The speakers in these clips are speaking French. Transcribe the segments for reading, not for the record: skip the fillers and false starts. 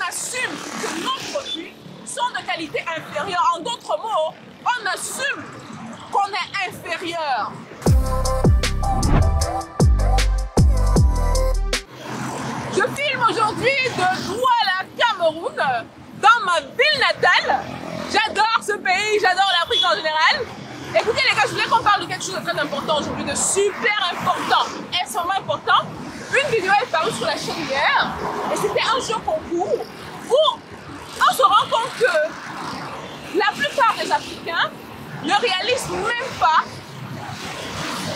assume que nos produits sont de qualité inférieure. En d'autres mots, on assume qu'on est inférieur. Je filme aujourd'hui de Douala, Cameroun, dans ma ville natale. J'adore ce pays, j'adore l'Afrique en général. Écoutez les gars, je voulais qu'on parle de quelque chose de très important aujourd'hui, de super important, extrêmement important. Une vidéo est parue sur la chaîne hier et c'était un jeu concours où on se rend compte que la plupart des Africains ne réalisent même pas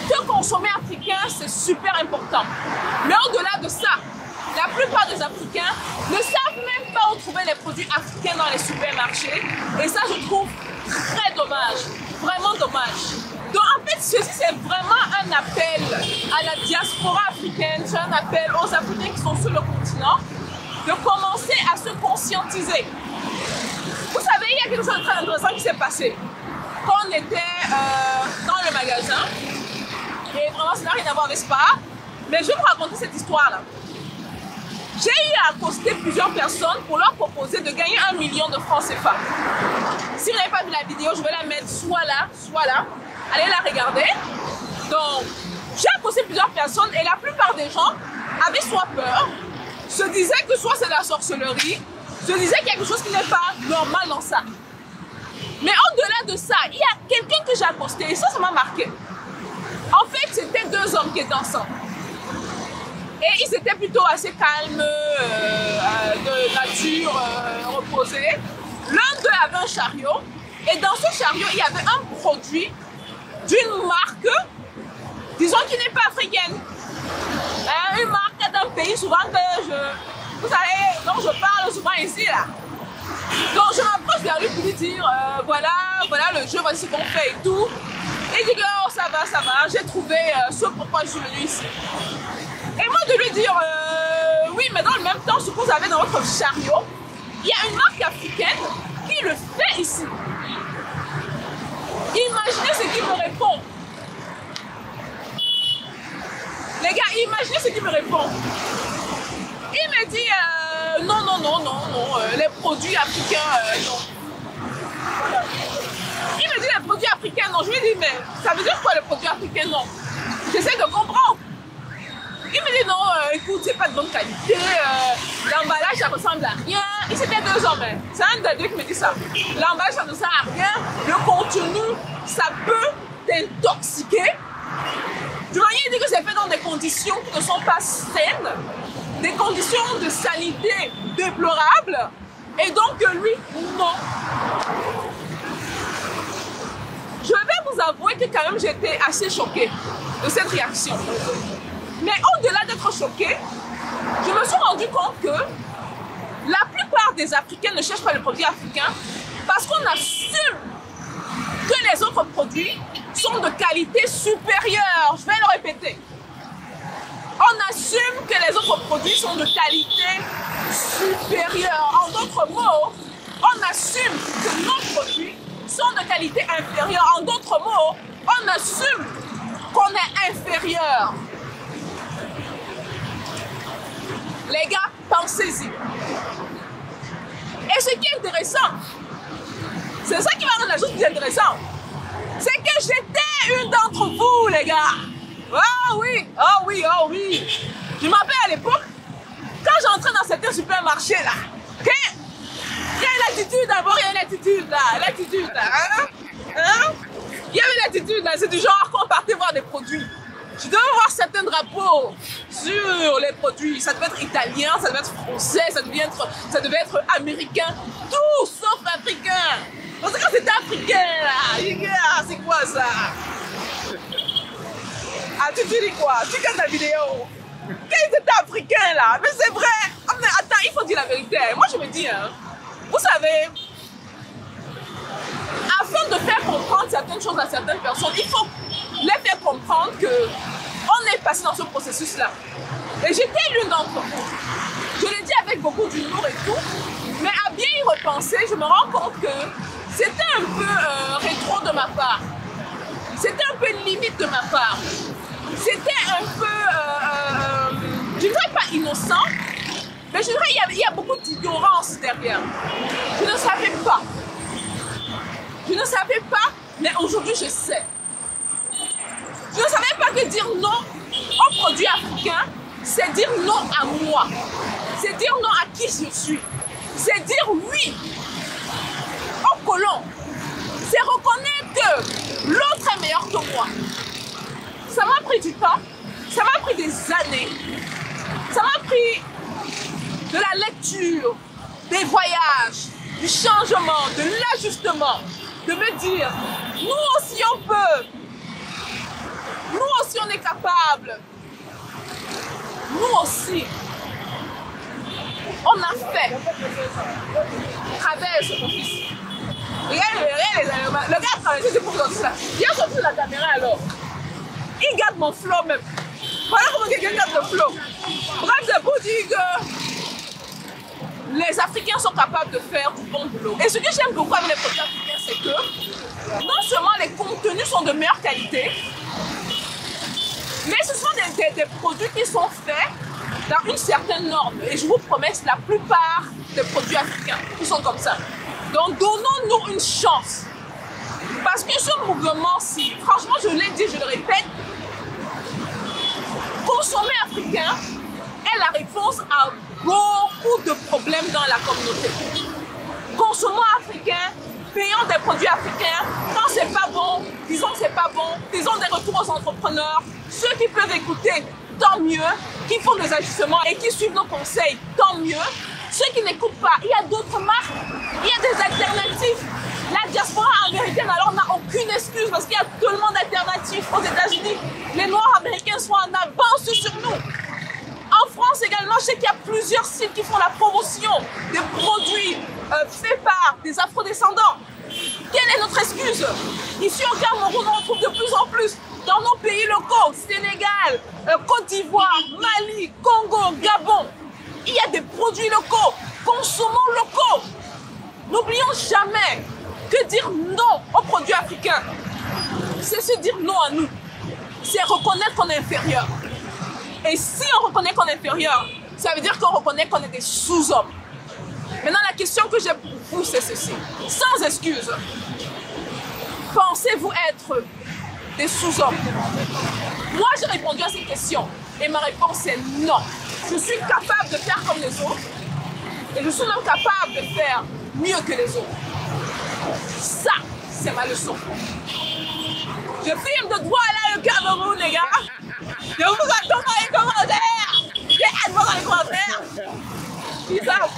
que consommer africain c'est super important. Mais au-delà de ça, la plupart des Africains ne savent même pas où trouver les produits africains dans les supermarchés et ça je trouve très dommage, vraiment dommage. Donc en fait ceci c'est vraiment un appel à la diaspora africaine, c'est un appel aux Africains qui sont sur le continent de commencer à se conscientiser. Vous savez, il y a quelque chose de très intéressant qui s'est passé. Quand on était dans le magasin, et vraiment ça n'a rien à voir, n'est-ce pas? Mais je vais vous raconter cette histoire-là. J'ai eu à accoster plusieurs personnes pour leur proposer de gagner 1 million de francs CFA. Si vous n'avez pas vu la vidéo, je vais la mettre soit là. Allez la regarder. Donc, j'ai accosté plusieurs personnes et la plupart des gens avaient soit peur, se disaient que soit c'est de la sorcellerie, se disaient qu'il y a quelque chose qui n'est pas normal dans ça. Mais au-delà de ça, il y a quelqu'un que j'ai accosté et ça m'a marqué. En fait, c'était deux hommes qui étaient ensemble. Et ils étaient plutôt assez calmes, de nature reposée. L'un d'eux avait un chariot. Et dans ce chariot, il y avait un produit d'une marque, disons qui n'est pas africaine. Une marque d'un pays souvent que vous savez, dont je parle souvent ici là. Donc je m'approche vers lui pour lui dire, voilà le jeu, voici ce qu'on fait et tout. Et il dit, oh ça va, j'ai trouvé ce pourquoi je suis venu ici. Et moi de lui dire, oui, mais dans le même temps, ce que vous avez dans votre chariot, il y a une marque africaine qui le fait ici. Imaginez ce qu'il me répond. Les gars, imaginez ce qu'il me répond. Il me dit, non, les produits africains, non. Il me dit les produits africains, non. Je lui dis, mais ça veut dire quoi les produits africains, non? J'essaie de comprendre. Il me dit non, écoute, c'est pas de bonne qualité, l'emballage ça ressemble à rien. Et c'était deux hommes, hein. C'est un des deux qui me dit ça. L'emballage ça ne sert à rien, le contenu ça peut t'intoxiquer. Du manière il dit que c'est fait dans des conditions qui ne sont pas saines, des conditions de sanité déplorables. Et donc lui, non. Je vais vous avouer que quand même j'étais assez choquée de cette réaction. Mais au-delà d'être choquée, je me suis rendu compte que la plupart des Africains ne cherchent pas les produits africains parce qu'on assume que les autres produits sont de qualité supérieure. Je vais le répéter. On assume que les autres produits sont de qualité supérieure. En d'autres mots, on assume que nos produits sont de qualité inférieure. En d'autres mots, on assume qu'on est inférieur. Les gars, pensez-y. Et ce qui est intéressant, c'est ça qui va rendre la chose plus intéressante, c'est que j'étais une d'entre vous, les gars. Oh oui. Je m'appelle à l'époque, quand j'entrais dans certains supermarchés là, il y a une attitude d'abord, il y a une attitude là, il y avait une attitude là, c'est du genre qu'on partait voir des produits. Je devais voir certains drapeaux sur les produits. Ça devait être italien, ça devait être français, ça devait être américain. Tout sauf africain. Parce que quand c'était africain, là, c'est quoi ça? Ah, tu dis quoi? Tu regardes la vidéo. Quand c'était africain, là. Mais c'est vrai. Attends, il faut dire la vérité. Moi, je me dis, hein, vous savez, afin de faire comprendre certaines choses à certaines personnes, il faut les faire comprendre qu'on est passé dans ce processus-là. Et j'étais l'une d'entre vous. Je l'ai dit avec beaucoup d'humour et tout, mais à bien y repenser, je me rends compte que c'était un peu rétro de ma part. C'était un peu limite de ma part. C'était un peu, je ne dirais pas innocent, mais je dirais qu'il y a beaucoup d'ignorance carrière. Je ne savais pas. Je ne savais pas, mais aujourd'hui je sais. Je ne savais pas que dire non aux produits africains, c'est dire non à moi. C'est dire non à qui je suis. C'est dire oui aux colons. C'est reconnaître que l'autre est meilleur que moi. Ça m'a pris du temps, ça m'a pris des années, ça m'a pris de la lecture, des voyages, du changement, de l'ajustement, de me dire, nous aussi on peut, nous aussi on est capable, nous aussi on a fait travers ce conflit. Le gars a travaillé, c'est pour ça. Il a sorti la caméra alors. Il garde mon flow même. Voilà comment quelqu'un garde le flow. Bref, c'est pour dire que les Africains sont capables de faire du bon boulot. Et ce que j'aime beaucoup avec les produits africains, c'est que non seulement les contenus sont de meilleure qualité, mais ce sont des produits qui sont faits dans une certaine norme. Et je vous promets, la plupart des produits africains qui sont comme ça. Donc donnons-nous une chance. Parce que ce mouvement-ci, franchement, je l'ai dit, je le répète, consommer africain est la réponse à beaucoup de problèmes dans la communauté. Consommons africain, payons des produits africains. Quand c'est pas bon, disons que c'est pas bon, disons des retours aux entrepreneurs. Ceux qui peuvent écouter, tant mieux. Qui font des ajustements et qui suivent nos conseils, tant mieux. Ceux qui n'écoutent pas, il y a d'autres marques, il y a des alternatives. La diaspora américaine alors n'a aucune excuse parce qu'il y a tellement d'alternatives aux États-Unis. Les Noirs américains sont en avance sur nous. En France également, je sais qu'il y a plusieurs sites qui font la promotion des produits faits par des afrodescendants. Quelle est notre excuse? Ici au Cameroun, on retrouve de plus en plus dans nos pays locaux, Sénégal, Côte d'Ivoire, Mali, Congo, Gabon. Il y a des produits locaux, consommons locaux. N'oublions jamais que dire non aux produits africains, c'est se dire non à nous. C'est reconnaître qu'on est inférieur. Et si on reconnaît qu'on est inférieur, ça veut dire qu'on reconnaît qu'on est des sous-hommes. Maintenant, la question que j'ai pour vous, c'est ceci. Sans excuse, pensez-vous être des sous-hommes? Moi, j'ai répondu à cette question. Et ma réponse est non. Je suis capable de faire comme les autres. Et je suis même capable de faire mieux que les autres. Ça, c'est ma leçon. Je filme de droit là le Cameroun, les gars. Je vous attends dans les commentaires. J'ai hâte de voir dans les commentaires. Peace out.